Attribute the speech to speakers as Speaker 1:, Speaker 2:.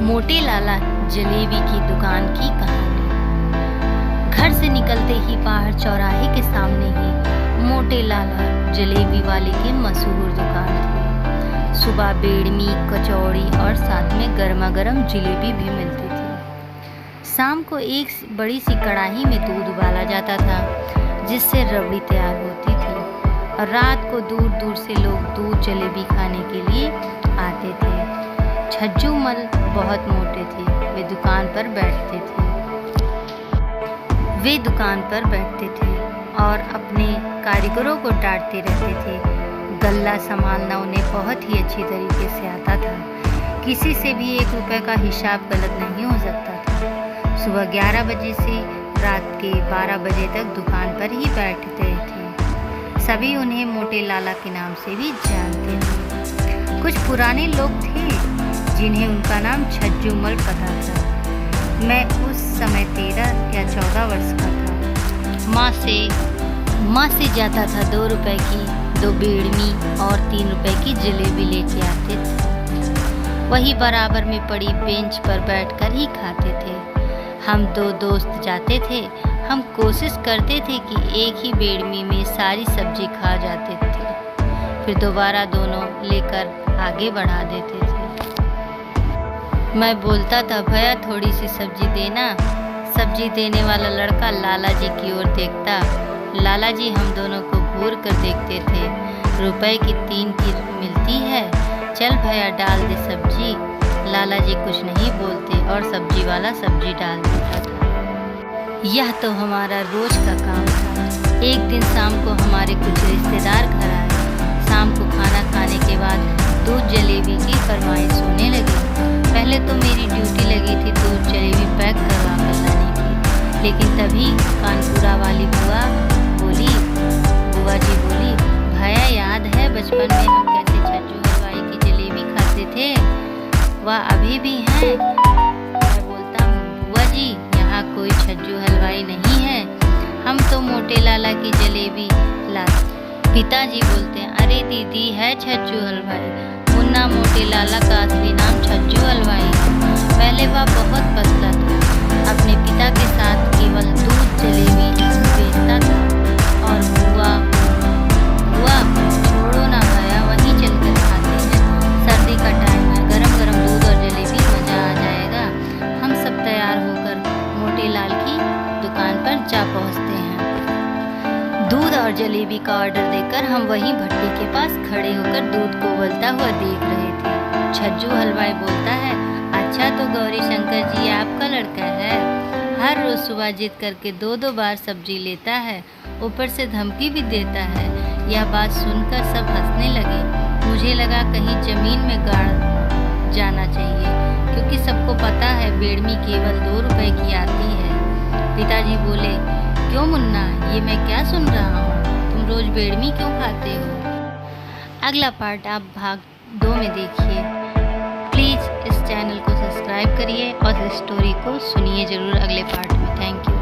Speaker 1: मोटे लाला जलेबी की दुकान की कहानी। घर से निकलते ही बाहर चौराहे के सामने ही मोटे लाला जलेबी वाले की मशहूर दुकान थी। सुबह बेड़मी, कचौड़ी और साथ में गर्मा गर्म जलेबी भी मिलती थी। शाम को एक बड़ी सी कढ़ाई में दूध उबाला जाता था जिससे रबड़ी तैयार होती थी और रात को दूर दूर से लोग दूध जलेबी खाने के लिए आते थे। छज्जू मल बहुत मोटे थे। वे दुकान पर बैठते थे और अपने कारीगरों को डांटते रहते थे। गल्ला संभालना उन्हें बहुत ही अच्छी तरीके से आता था। किसी से भी 1 रुपए का हिसाब गलत नहीं हो सकता था। सुबह 11 बजे से रात के 12 बजे तक दुकान पर ही बैठते थे। सभी उन्हें मोटे लाला के नाम से भी जानते थे। कुछ पुराने लोग थे जिन्हें उनका नाम छज्जू मल पता था। मैं उस समय 13 या 14 वर्ष का था। माँ से जाता था 2 रुपए की 2 बेड़मी और 3 रुपए की जलेबी लेके आते थे। वही बराबर में पड़ी बेंच पर बैठकर ही खाते थे। हम 2 दोस्त जाते थे। हम कोशिश करते थे कि एक ही बेड़मी में सारी सब्जी खा जाते थे, फिर दोबारा दोनों लेकर आगे बढ़ा देते थे। मैं बोलता था, भैया थोड़ी सी सब्जी देना। सब्जी देने वाला लड़का लाला जी की ओर देखता। लाला जी हम दोनों को घूर कर देखते थे। रुपए की 3 की मिलती है, चल भैया डाल दे सब्जी। लाला जी कुछ नहीं बोलते और सब्जी वाला सब्जी डाल देता था। यह तो हमारा रोज का काम था। एक दिन शाम को हमारे कुछ रिश्तेदार घर आए। शाम को खाना खाने के बाद दूध जलेबी की फरमाइश होने लगी। पहले तो मेरी ड्यूटी लगी थी दूध जलेबी पैक करवा कर लाने की, लेकिन तभी कानपुरा वाली बुआ जी बोली, भैया याद है बचपन में हम कैसे छज्जू हलवाई की जलेबी खाते थे? वह अभी भी हैं। मैं बोलता हूँ, बुआ जी यहाँ कोई छज्जू हलवाई नहीं है, हम तो मोटे लाला की जलेबी लाते। पिताजी बोलते हैं, अरे दीदी है छज्जू हलवाई। मुन्ना मोटे लाला का असली नाम छज्जू हलवाई है। पहले वह बहुत पतला था। अपने पिता के साथ केवल दूध जलेबी बेचता था और बुआ छोड़ो ना भैया, वहीं चलकर खाते हैं। सर्दी का टाइम है, गरम गरम दूध और जलेबी, मजा आ जाएगा। हम सब तैयार होकर मोटे लाल की दुकान पर जा पहुँचते हैं। दूध और जलेबी का ऑर्डर देकर हम वहीं भट्टी के पास खड़े होकर दूध को उबलता हुआ देख रहे थे। छज्जू हलवाई बोलता है, अच्छा तो गौरी शंकर जी आपका लड़का है। हर रोज सुबह जिद करके 2-2 बार सब्जी लेता है, ऊपर से धमकी भी देता है। यह बात सुनकर सब हंसने लगे। मुझे लगा कहीं जमीन में गाड़ जाना चाहिए, क्योंकि सबको पता है बेड़मी केवल 2 रुपए की आती है। पिताजी बोले, क्यों मुन्ना, ये मैं क्या सुन रहा हूँ? तुम रोज बेड़मी क्यों खाते हो? अगला पार्ट आप भाग 2 में देखिए। प्लीज़ इस चैनल को सब्सक्राइब करिए और इस स्टोरी को सुनिए ज़रूर अगले पार्ट में।